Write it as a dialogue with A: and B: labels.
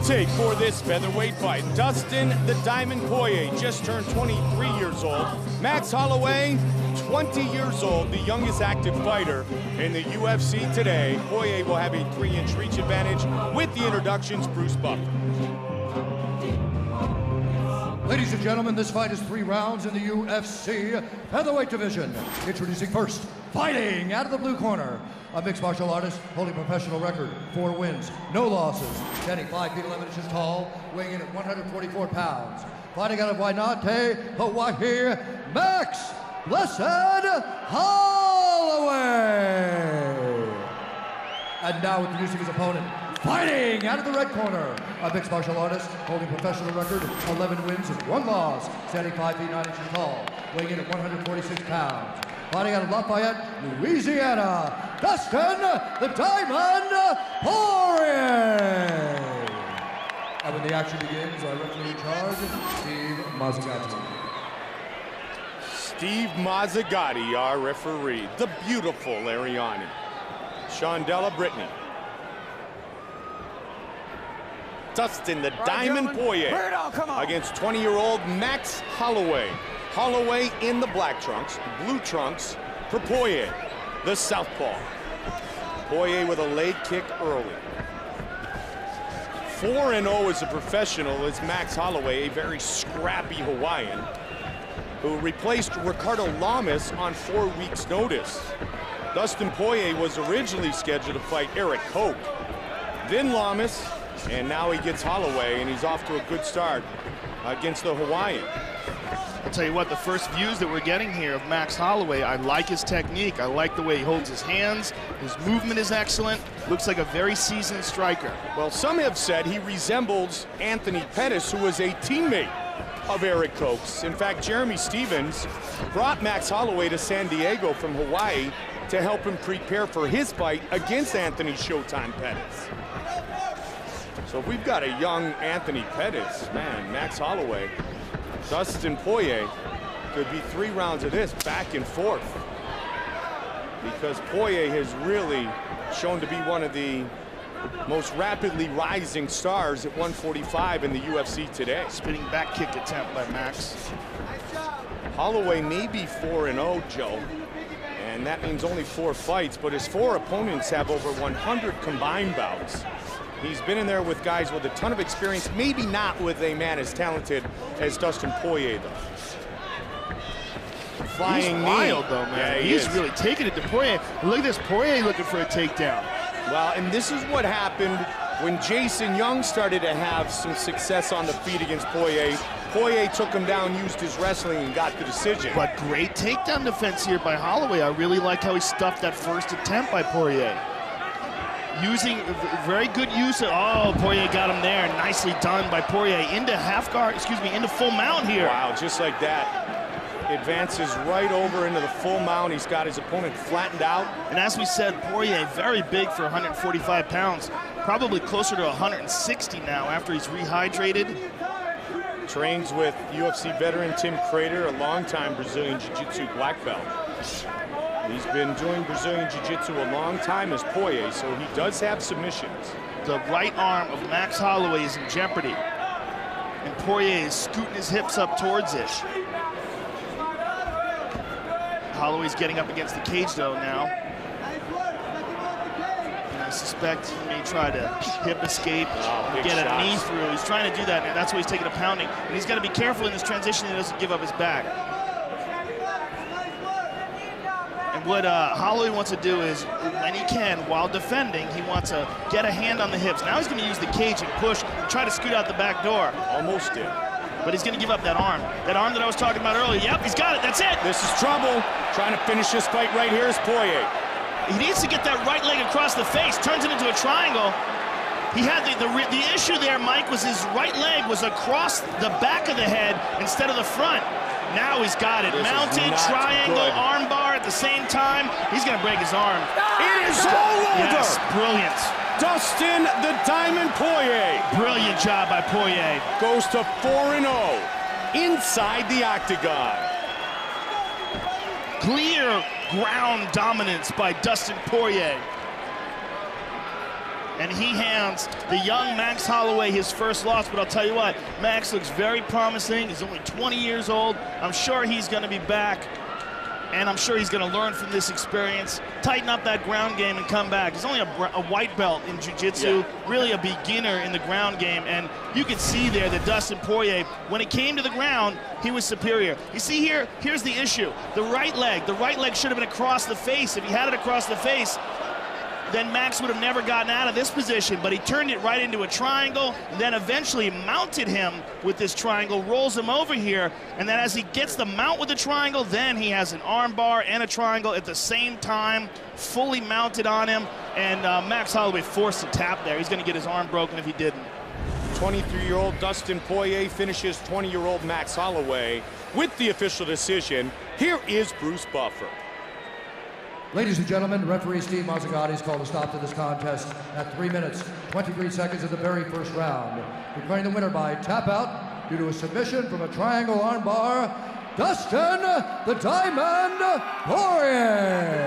A: take for this featherweight fight. Dustin the Diamond Poirier just turned 23 years old. Max Holloway, 20 years old, the youngest active fighter in the UFC today. Poirier will have a 3-inch reach advantage with the introductions. Bruce Buffer.
B: Ladies and gentlemen, this fight is 3 rounds in the UFC featherweight division. Introducing first, fighting out of the blue corner, a mixed martial artist holding professional record, 4 wins, no losses, standing 5 feet 11 inches tall, weighing in at 144 pounds. Fighting out of Wainate, Hawaii, Max Blessed Holloway. And now introducing his opponent, fighting out of the red corner, a mixed martial artist holding professional record, 11 wins and 1 loss, standing 5 feet 9 inches tall, weighing in at 146 pounds. Fighting out of Lafayette, Louisiana, Dustin the Diamond Poirier. And when the action begins, our referee in charge, Steve Mazzagatti.
A: Steve Mazzagatti, our referee. The beautiful Ariani. Shondella Brittany. Dustin the Diamond Poirier against 20-year-old Max Holloway. Holloway in the black trunks, blue trunks for Poirier, the southpaw. Poirier with a leg kick early. 4-0 as a professional is Max Holloway, a very scrappy Hawaiian who replaced Ricardo Lamas on 4 weeks' notice. Dustin Poirier was originally scheduled to fight Eric Koch, then Lamas, and now he gets Holloway, and he's off to a good start against the Hawaiian.
C: I'll tell you what, the first views that we're getting here of Max Holloway, I like his technique. I like the way he holds his hands. His movement is excellent. Looks like a very seasoned striker.
A: Well, some have said he resembles Anthony Pettis, who was a teammate of Eric Koch's. In fact, Jeremy Stevens brought Max Holloway to San Diego from Hawaii to help him prepare for his fight against Anthony Showtime Pettis. So if we've got a young Anthony Pettis, man, Max Holloway, Dustin Poirier, could be 3 rounds of this back and forth, because Poirier has really shown to be one of the most rapidly rising stars at 145 in the UFC today.
C: Spinning back kick attempt by Max.
A: Holloway may be 4-0, Joe, and that means only 4 fights, but his 4 opponents have over 100 combined bouts. He's been in there with guys with a ton of experience, maybe not with a man as talented as Dustin Poirier, though. Flying
C: He's wild, though, man.
A: Yeah,
C: He's really taking it to Poirier. Look at this, Poirier looking for a takedown.
A: Well, and this is what happened when Jason Young started to have some success on the feet against Poirier. Poirier took him down, used his wrestling, and got the decision.
C: But great takedown defense here by Holloway. I really like how he stuffed that first attempt by Poirier. Using very good use of, oh, Poirier got him there. Nicely done by Poirier into half guard, into full mount here.
A: Wow, just like that. Advances right over into the full mount. He's got his opponent flattened out.
C: And as we said, Poirier very big for 145 pounds. Probably closer to 160 now after he's rehydrated.
A: Trains with UFC veteran Tim Crater, a longtime Brazilian Jiu-Jitsu black belt. He's been doing Brazilian Jiu-Jitsu a long time as Poirier, so he does have submissions.
C: The right arm of Max Holloway is in jeopardy. And Poirier is scooting his hips up towards it. Holloway's getting up against the cage, though, now. And I suspect he may try to hip escape, get a knee through. He's trying to do that, and that's why he's taking a pounding. And he's got to be careful in this transition he doesn't give up his back. What Holloway wants to do is, when he can, while defending, he wants to get a hand on the hips. Now he's going to use the cage and push and try to scoot out the back door.
A: Almost did.
C: But he's going to give up that arm. That arm that I was talking about earlier. Yep, he's got it. That's it.
A: This is trouble. Trying to finish this fight right here is Poirier.
C: He needs to get that right leg across the face. Turns it into a triangle. He had the issue there, Mike, was his right leg was across the back of the head instead of the front. Now he's got it. Mounted, triangle, armbar at the same time. He's going to break his arm.
A: It is all over.
C: Yes, brilliant.
A: Dustin the Diamond Poirier.
C: Brilliant job by Poirier.
A: Goes to 4-0 inside the octagon.
C: Clear ground dominance by Dustin Poirier. and he hands the young Max Holloway his first loss. But I'll tell you what, Max looks very promising. He's only 20 years old. I'm sure he's going to be back, and I'm sure he's going to learn from this experience, tighten up that ground game, and come back. He's only a white belt in jiu-jitsu, really a beginner in the ground game, and you can see there that Dustin Poirier, when it came to the ground, he was superior. You see here, here's the issue. The right leg should have been across the face. If he had it across the face, then Max would have never gotten out of this position, but he turned it right into a triangle, and then eventually mounted him with this triangle, rolls him over here, and then as he gets the mount with the triangle, then he has an arm bar and a triangle at the same time, fully mounted on him, and Max Holloway forced a tap there. He's going to get his arm broken if he didn't.
A: 23-year-old Dustin Poirier finishes 20-year-old Max Holloway with the official decision. Here is Bruce Buffer.
B: Ladies and gentlemen, referee Steve Mazzagati's called a stop to this contest at 3 minutes, 23 seconds of the very first round. Declaring the winner by tap out due to a submission from a triangle armbar, Dustin the Diamond Poirier.